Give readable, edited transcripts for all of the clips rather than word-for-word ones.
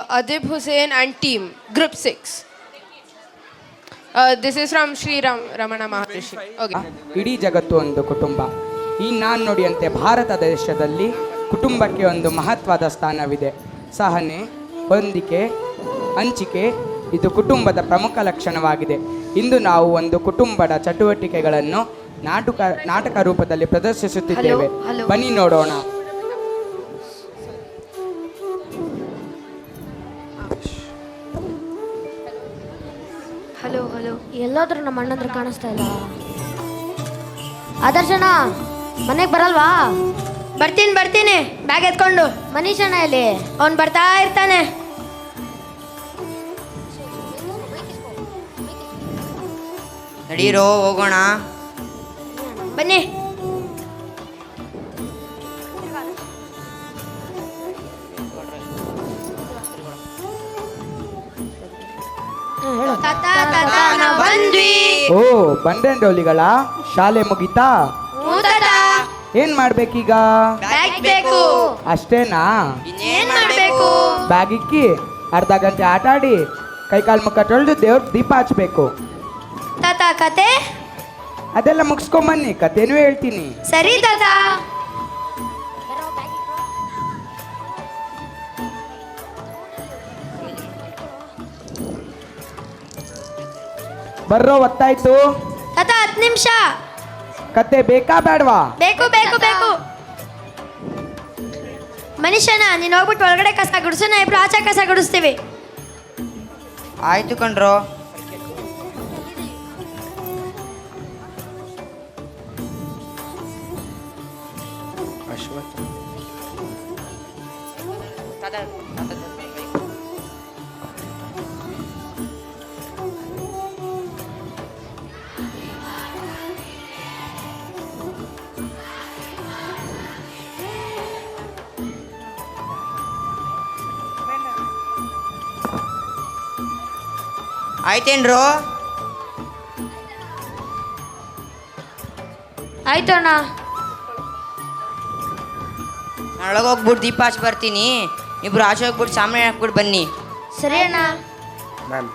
Adib Hussain and team, group 6. This is from Sri Ramana Maharishi. Okay. ಇಡೀ ಜಗತ್ತು ಒಂದು ಕುಟುಂಬ. ಈ ನಾನು ನುಡಿಯಂತೆ ಭಾರತ ದೇಶದಲ್ಲಿ ಕುಟುಂಬಕ್ಕೆ ಒಂದು ಮಹತ್ವದ ಸ್ಥಾನವಿದೆ. ಸಹನೆ, ಹೊಂದಿಕೆ, ಹಂಚಿಕೆ ಇದು ಕುಟುಂಬದ ಪ್ರಮುಖ ಲಕ್ಷಣವಾಗಿದೆ. ಇಂದು ನಾವು ಒಂದು ಕುಟುಂಬದ ಚಟುವಟಿಕೆಗಳನ್ನು ನಾಟಕ ರೂಪದಲ್ಲಿ ಪ್ರದರ್ಶಿಸುತ್ತಿದ್ದೇವೆ. ಬನ್ನಿ ನೋಡೋಣ. ಹಲೋ ಹಲೋ, ಎಲ್ಲಾದ್ರೂ ನಮ್ಮ ಅಣ್ಣಂದ್ರೆ ಕಾಣಿಸ್ತಾ ಇಲ್ಲ. ಆದರ್ಶನ ಮನೆಗೆ ಬರಲ್ವಾ? ಬರ್ತೀನಿ ಬ್ಯಾಗ್ ಎತ್ಕೊಂಡು. ಮನೀಶಣ್ಣ ಎಲ್ಲಿ? ಅವ್ನು ಬರ್ತಾ ಇರ್ತಾನೆ. ನಡೀರೋ ಹೋಗೋಣ. ಬನ್ನಿ. ಬಂದ್ವಿ. ಓ, ಬಂಡಂಡೋಲಿಗಳ ಶಾಲೆ ಮುಗಿತಾ? ಏನ್ ಮಾಡ್ಬೇಕೀಗ? ಬ್ಯಾಗ್ ಬೇಕು. ಅಷ್ಟೇನಾ? ಇನ್ನೇನ್ ಮಾಡ್ಬೇಕು? ಬ್ಯಾಗ್ ಇಕ್ಕಿ ಅರ್ಧ ಗಂಟೆ ಆಟ ಆಡಿ ಕೈಕಾಲು ಮುಖ ತೊಳೆದು ದೇವ್ರ ದೀಪ ಹಚ್ಬೇಕು. ತಾತ ಕತೆ? ಅದೆಲ್ಲ ಮುಗಿಸ್ಕೊಂಬನ್ನಿ, ಕಥೆನೂ ಹೇಳ್ತೀನಿ. ಸರಿ ತಾತ. ಬರ್ರೋ, ಒತ್ತಾಯ್ತು. ತಾತ 10 ನಿಮಿಷ. ಕತೆ ಬೇಕಾ ಬೇಡವಾ? ಬೇಕು ಬೇಕು ಬೇಕು. ಮನುಷ್ಯನ ನೀನು ಹೋಗ್ಬಿಟ್ಟು ಒಳಗಡೆ ಕಸ ಗುಡಿಸು, ನಾ ಇಬ್ರು ಆಚೆ ಕಸ ಗುಡಿಸ್ತೀವಿ. ಆಯ್ತು ಕಣ್ರೋ. ಆಯ್ತೇನ್ರೋ? ಆಯ್ತು ಅಣ್ಣ. ನಾನು ಒಳಗೆ ಹೋಗ್ಬಿಟ್ಟು ದೀಪ ಹಚ್ಚಿ ಬರ್ತೀನಿ. ಇಬ್ರು ಆಚೆ ಹೋಗ್ಬಿಟ್ಟು ಸಾಮಾನು ಹಾಕ್ಬಿಟ್ಟು ಬನ್ನಿ. ಸರಿ ಅಣ್ಣ. ಮ್ಯಾಮ್,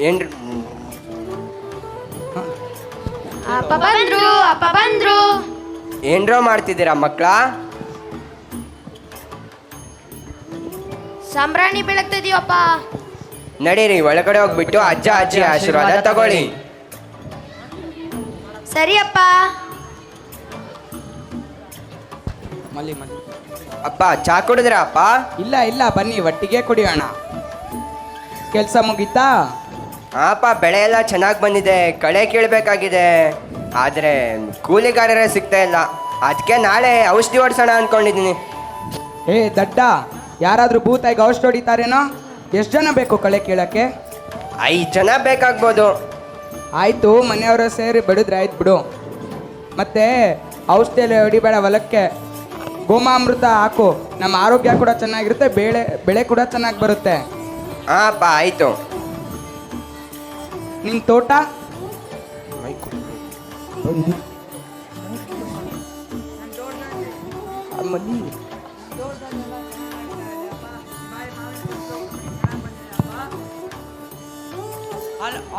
ಏನ್ರಿ ಅಪ್ಪ ಬಂದ್ರು. ಏನ್ರೋ ಮಾಡ್ತಿದ್ದೀರಾ ಮಕ್ಕಳ? ಸಾಂಬ್ರಾಣಿ ಬೆಳಗ್ತಿದೀವಪ್ಪ. ನಡೀರಿ, ಒಳಗಡೆ ಹೋಗ್ಬಿಟ್ಟು ಅಜ್ಜ ಅಜ್ಜಿ ಆಶೀರ್ವಾದ ತಗೊಳ್ಳಿ. ಸರಿ ಅಪ್ಪ. ಮಲ್ಲಿ ಅಪ್ಪ, ಚಾ ಕುಡಿದ್ರ ಅಪ್ಪ? ಇಲ್ಲ, ಬನ್ನಿ ಒಟ್ಟಿಗೆ ಕುಡಿಯೋಣ. ಕೆಲಸ ಮುಗೀತಾ? ಹಾಪ, ಬೆಳೆ ಎಲ್ಲ ಚೆನ್ನಾಗಿ ಬಂದಿದೆ. ಕಳೆ ಕೀಳ್ಬೇಕಾಗಿದೆ, ಆದರೆ ಕೂಲಿಗಾರರೇ ಸಿಗ್ತಾ ಇಲ್ಲ. ಅದಕ್ಕೆ ನಾಳೆ ಔಷಧಿ ಹೊಡ್ಸೋಣ ಅಂದ್ಕೊಂಡಿದ್ದೀನಿ. ಏ ದಡ್ಡ, ಯಾರಾದರೂ ಭೂತಾಯಿಗೆ ಔಷಧಿ ಹೊಡಿತಾರೇನೋ? ಎಷ್ಟು ಜನ ಬೇಕು ಕಳೆ ಕೀಳಕ್ಕೆ? 5 ಜನ ಬೇಕಾಗ್ಬೋದು. ಆಯಿತು, ಮನೆಯವರು ಸೇರಿ ಬಿಡಿದ್ರೆ ಆಯ್ತು ಬಿಡು. ಮತ್ತೆ ಔಷಧಿ ಎಲ್ಲ ಹೊಡಿಬೇಡ ಹೊಲಕ್ಕೆ. ಗೋಮಾಮೃತ ಹಾಕು, ನಮ್ಮ ಆರೋಗ್ಯ ಕೂಡ ಚೆನ್ನಾಗಿರುತ್ತೆ, ಬೆಳೆ ಕೂಡ ಚೆನ್ನಾಗಿ ಬರುತ್ತೆ. ಹಾಂ ಅಪ್ಪ, ಆಯಿತು. ನಿಮ್ಮ ತೋಟ?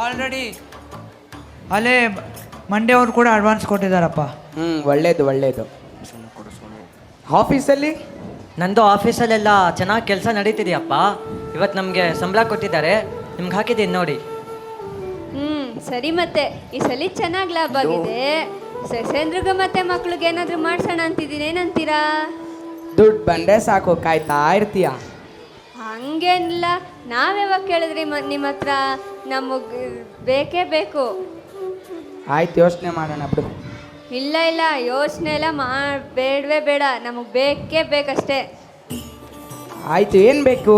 ಆಲ್ರೆಡಿ ಅಲ್ಲೇ ಮಂಡೇ ಅವರು ಕೂಡ ಅಡ್ವಾನ್ಸ್ ಕೊಟ್ಟಿದ್ದಾರಪ್ಪ. ಒಳ್ಳೇದು. ಆಫೀಸಲ್ಲಿ? ನಂದು ಆಫೀಸಲ್ಲೆಲ್ಲ ಚೆನ್ನಾಗಿ ಕೆಲಸ ನಡೀತಿದೆಯಪ್ಪ. ಇವತ್ತು ನಮಗೆ ಸಂಬಳ ಕೊಟ್ಟಿದ್ದಾರೆ, ನಿಮ್ಗೆ ಹಾಕಿದ್ದೀನಿ ನೋಡಿ. ಸರಿ, ಮತ್ತೆ ಈ ಸಲ ಚೆನ್ನಾಗಿ ಲಾಭ ಆಗಿದೆ. ಸಸ್ಯೇಂದ್ರಗ ಮತ್ತೆ ಮಕ್ಳಿಗೆ ಏನಾದರೂ ಮಾಡ್ಸೋಣ ಅಂತಿದ್ದೀನಿ, ಏನಂತೀರಾ? ದುಡ್ಡು ಬಂಡೆ ಸಾಕು, ಕಾಯ್ತಾ ಇರ್ತೀಯ. ಹಂಗೇನಿಲ್ಲ, ನಾವ್ಯಾವಾಗ ಕೇಳಿದ್ರಿ ನಿಮ್ಮ ಹತ್ರ? ನಮಗೆ ಬೇಕೇ ಬೇಕು. ಆಯ್ತು, ಯೋಚನೆ ಮಾಡೋಣ ಬಿಡು. ಇಲ್ಲ ಯೋಚನೆ ಎಲ್ಲ ಬೇಡವೇ ಬೇಡ, ನಮಗೆ ಬೇಕೇ ಬೇಕಷ್ಟೇ. ಆಯ್ತು, ಏನು ಬೇಕು?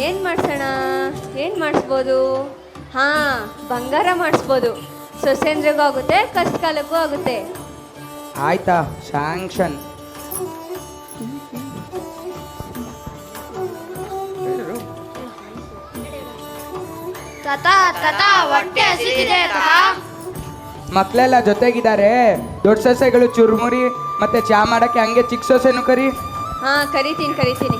ಏನು ಮಾಡಿಸೋಣ? ಏನು ಮಾಡಿಸ್ಬೋದು? ಬಂಗಾರ ಮಾಡಿಸ್ಬೋದು. ಸೊಸೇಂದ್ರಿಗೂ ಆಗುತ್ತೆ, ಕಷ್ಟಕಾಲಕ್ಕೂ ಆಗುತ್ತೆ. ಆಯ್ತಾ, ಶಾಂಕ್ಷನ್. ತಾತ ಹೊಟ್ಟೆ ಹಸಿತಿದೆ ತಾತ. ಮಕ್ಕಳೆಲ್ಲ ಜೊತೆಗಿದ್ದಾರೆ. ದೊಡ್ಡ ಸೊಸೆಗಳು ಚುರುಮುರಿ ಮತ್ತೆ ಚಾ ಮಾಡಕ್ಕೆ, ಹಂಗೆ ಚಿಕ್ಕ ಸೊಸೆನು ಕರಿ. ಹಾ ಕರಿತೀನಿ.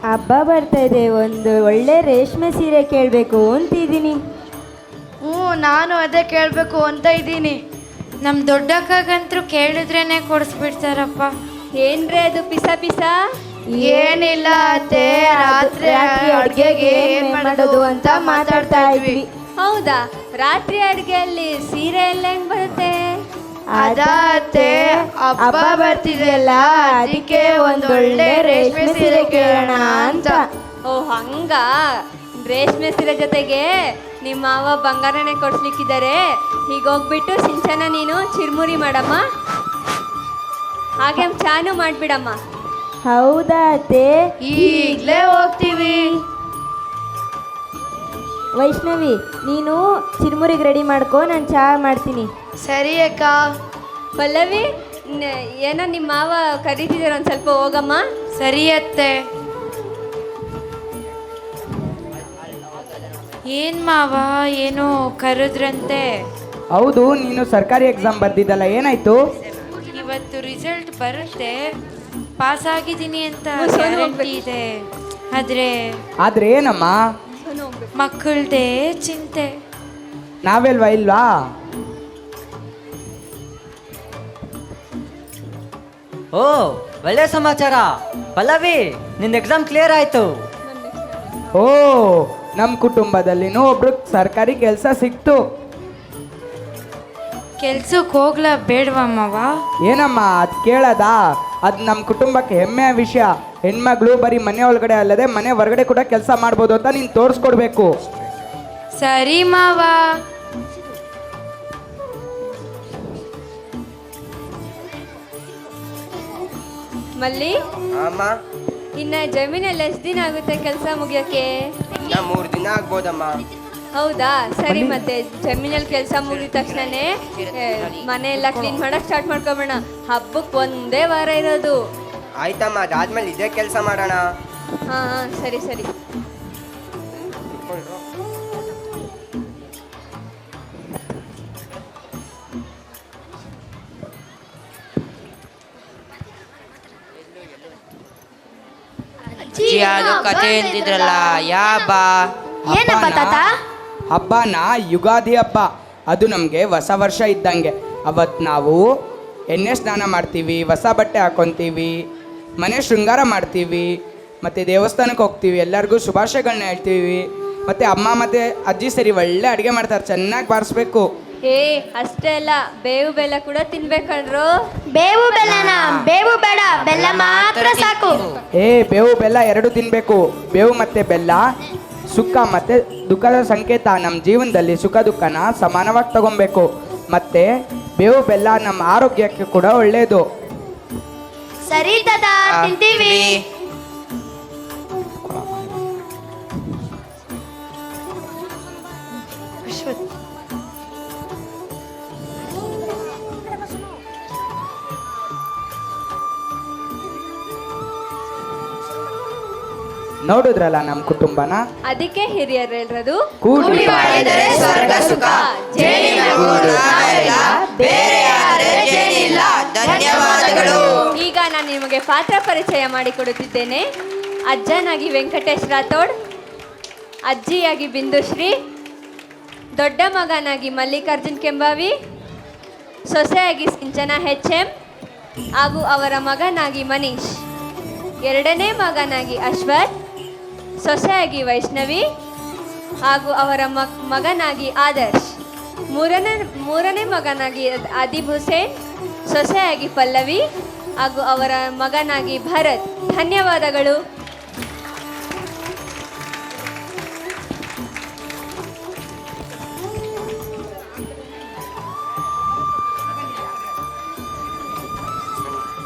ಹಬ್ಬ ಬರ್ತಾ ಇದೆ, ಒಂದು ಒಳ್ಳೆ ರೇಷ್ಮೆ ಸೀರೆ ಕೇಳಬೇಕು ಅಂತಿದ್ದೀನಿ. ನಾನು ಅದೇ ಕೇಳಬೇಕು ಅಂತ ಇದ್ದೀನಿ. ನಮ್ಮ ದೊಡ್ಡಕ್ಕಗಂತೂ ಕೇಳಿದ್ರೇನೆ ಕೊಡಿಸ್ಬಿಡ್ತಾರಪ್ಪ. ಏನ್ರೇ ಅದು ಪಿಸ ಏನಿಲ್ಲ ಅತ್ತೆ, ರಾತ್ರಿ ಅಡ್ಗೆಗೆ ಏನ್ ಮಾಡೋದು ಅಂತ ಮಾತಾಡ್ತಾ ಇದ್ವಿ. ಹೌದಾ, ರಾತ್ರಿ ಅಡ್ಗೆಯಲ್ಲಿ ಸೀರೆ ಎಲ್ಲ ಹೆಂಗ್ ಬರುತ್ತೆ? ಅತ್ತೆ, ಹಬ್ಬ ಬರ್ತಿದೆಯಲ್ಲ, ಅದಕ್ಕೆ ಒಂದೊಳ್ಳೆ ರೇಷ್ಮೆ ಸೀರೆ ಕೇಳೋಣ ಅಂತ. ಓ ಹಂಗ, ರೇಷ್ಮೆ ಸೀರೆ ಜೊತೆಗೆ ನಿಮ್ಮ ಮಾವ ಬಂಗಾರನೇ ಕೊಡ್ಸ್ಲಿಕ್ಕಿದ್ದಾರೆ. ಈಗ ಹೋಗ್ಬಿಟ್ಟು ಸಿಂಚನ ನೀನು ಚಿರ್ಮುರಿ ಮಾಡಮ್ಮ, ಹಾಗೆ ಚಾನು ಮಾಡ್ಬಿಡಮ್ಮ. ಹೌದಾ ಅತ್ತೆ? ಈಗ್ಲೇ ಹೋಗ್ತೀವಿ. ವೈಷ್ಣವಿ, ನೀನು ಚಿರ್ಮುರಿಗೆ ರೆಡಿ ಮಾಡ್ಕೊ, ನಾನು ಚಹಾ ಮಾಡ್ತೀನಿ. ಸರಿ ಅಕ್ಕ. ಪಲ್ಲವಿ, ಏನೋ ನಿಮ್ಮ ಮಾವ ಕರೀತಿದ್ದಾರೆ, ಒಂದು ಸ್ವಲ್ಪ ಹೋಗಮ್ಮ. ಸರಿ ಅತ್ತೆ. ಏನ್ ಮಾವ, ಏನೋ ಕರೆದ್ರಂತೆ? ಹೌದು, ನೀನು ಸರ್ಕಾರಿ ಎಕ್ಸಾಮ್ ಬರ್ದಿದ್ದಲ್ಲ, ಏನಾಯ್ತು? ಇವತ್ತು ರಿಸಲ್ಟ್ ಬರುತ್ತೆ, ಪಾಸ್ ಆಗಿದ್ದೀನಿ ಅಂತ ಸೋನು ಗ್ಯಾರಂಟಿ ಇದೆ. ಆದ್ರೆ ಏನಮ್ಮ? ಮಕ್ಕಳದೇ ಚಿಂತೆ. ನಾವೆಲ್ವಾ ಇಲ್ವಾ? ಓ, ಒಳ್ಳೆ ಸಮಾಚಾರ. ಪಲ್ಲವಿ, ನಿನ್ನ ಎಕ್ಸಾಮ್ ಕ್ಲಿಯರ್ ಆಯ್ತು. ಓ, ನಮ್ಮ ಕುಟುಂಬದಲ್ಲಿನೂ ಒಬ್ರು ಸರ್ಕಾರಿ ಕೆಲಸ ಸಿಕ್ತು. ಕೆಲ್ಸಕ್ಕೆ ಹೋಗ್ಲಾ ಬೇಡವಾ ಮಾವ? ಏನಮ್ಮ ಅದು ಕೇಳದ? ಅದು ನಮ್ಮ ಕುಟುಂಬಕ್ಕೆ ಹೆಮ್ಮೆಯ ವಿಷಯ. ಹೆಣ್ಮಗಳು ಬರೀ ಮನೆ ಒಳಗಡೆ ಅಲ್ಲದೆ ಮನೆ ಹೊರಗಡೆ ಕೂಡ ಕೆಲಸ ಮಾಡ್ಬೋದು ಅಂತ ನೀನು ತೋರಿಸ್ಕೊಡ್ಬೇಕು. ಸರಿ ಮಾವ. ಮಲ್ಲಿ, ಅಮ್ಮ, ಇನ್ನ ಜಮೀನಲ್ಲಿ ಎಷ್ಟು ದಿನ ಆಗುತ್ತೆ ಕೆಲಸ ಮುಗಿಯೋಕ್ಕೆ? 3 ದಿನ ಆಗ್ಬೋದಮ್ಮ. ಹೌದಾ, ಸರಿ. ಮತ್ತೆ ಜಮೀನಲ್ಲಿ ಕೆಲಸ ಮುಗಿದ ತಕ್ಷಣನೇ ಮನೆ ಎಲ್ಲ ಕ್ಲೀನ್ ಮಾಡಕ್ ಸ್ಟಾರ್ಟ್ ಮಾಡ್ಕೊಬೇಡ. ಹಬ್ಬಕ್ಕೆ ಒಂದೇ ವಾರ ಇರೋದು. ಆಯ್ತಮ್ಮ, ಅದಾದ್ಮೇಲೆ ಇದೇ ಕೆಲಸ ಮಾಡೋಣ. ಹಾ ಸರಿ. ಅದು ಕತೆ ಎಂದಿದ್ರಲ್ಲ, ಯಾವ ಏನಪ್ಪ ತಾತ? ಹಬ್ಬನ ಯುಗಾದಿ ಹಬ್ಬ. ಅದು ನಮಗೆ ಹೊಸ ವರ್ಷ ಇದ್ದಂಗೆ. ಅವತ್ತು ನಾವು ಎಣ್ಣೆ ಸ್ನಾನ ಮಾಡ್ತೀವಿ, ಹೊಸ ಬಟ್ಟೆ ಹಾಕೊತೀವಿ, ಮನೆ ಶೃಂಗಾರ ಮಾಡ್ತೀವಿ, ಮತ್ತು ದೇವಸ್ಥಾನಕ್ಕೆ ಹೋಗ್ತೀವಿ, ಎಲ್ಲರಿಗೂ ಶುಭಾಶಯಗಳನ್ನ ಹೇಳ್ತೀವಿ. ಮತ್ತು ಅಮ್ಮ ಮತ್ತು ಅಜ್ಜಿ ಸರಿ ಒಳ್ಳೆ ಅಡುಗೆ ಮಾಡ್ತಾರೆ, ಚೆನ್ನಾಗಿ ಬಾರಿಸ್ಬೇಕು. ಅಷ್ಟೇ ಅಲ್ಲ, ಬೇವು ಬೆಲ್ಲ ಕೂಡ ತಿನ್ಬೇಕಂಡ್ರು. ಬೇವು ಬೆಲ್ಲನ? ಬೇವು ಬೇಡ, ಬೆಲ್ಲ ಮಾತ್ರ ಸಾಕು. ಬೇವು ಬೆಲ್ಲ ಎರಡು ತಿನ್ನಬೇಕು. ಬೇವು ಮತ್ತು ಬೆಲ್ಲ ಸುಖ ಮತ್ತು ದುಃಖದ ಸಂಕೇತ. ನಮ್ಮ ಜೀವನದಲ್ಲಿ ಸುಖ ದುಃಖನ ಸಮಾನವಾಗಿ ತಗೊಬೇಕು. ಮತ್ತು ಬೇವು ಬೆಲ್ಲ ನಮ್ಮ ಆರೋಗ್ಯಕ್ಕೆ ಕೂಡ ಒಳ್ಳೆಯದು. ಸರಿ ತಾತ, ತಿಂತೀವಿ. ನೋಡಿದ್ರಲ್ಲ ನಮ್ಮ ಕುಟುಂಬನ. ಅದಕ್ಕೆ ಹಿರಿಯರು ಹೇಳಿರೋದು, ಕೂಡಿ ಬಾಳಿದರೆ ಸ್ವರ್ಗ ಸುಖ, ಜೇನಿನ ಗೂಡು ನಾವೆಲ್ಲ, ಬೇರೆ ಯಾರೇ ಜೇನಿಲ್ಲ. ಧನ್ಯವಾದಗಳು. ಈಗ ನಾನು ನಿಮಗೆ ಪಾತ್ರ ಪರಿಚಯ ಮಾಡಿಕೊಡುತ್ತಿದ್ದೇನೆ. ಅಜ್ಜನಾಗಿ ವೆಂಕಟೇಶ್ ರಾಥೋಡ್, ಅಜ್ಜಿಯಾಗಿ ಬಿಂದುಶ್ರೀ, ದೊಡ್ಡ ಮಗನಾಗಿ ಮಲ್ಲಿಕಾರ್ಜುನ್ ಕೆಂಬಾವಿ, ಸೊಸೆಯಾಗಿ ಸಿಂಚನ HM ಹಾಗೂ ಅವರ ಮಗನಾಗಿ ಮನೀಶ್, ಎರಡನೇ ಮಗನಾಗಿ ಅಶ್ವಥ್, ಸೊಸೆಯಾಗಿ ವೈಷ್ಣವಿ ಹಾಗೂ ಅವರ ಮಗನಾಗಿ ಆದರ್ಶ್, ಮೂರನೇ ಮಗನಾಗಿ ಆದಿಬ್ ಹುಸೇನ್, ಸೊಸೆಯಾಗಿ ಪಲ್ಲವಿ ಹಾಗೂ ಅವರ ಮಗನಾಗಿ ಭರತ್. ಧನ್ಯವಾದಗಳು.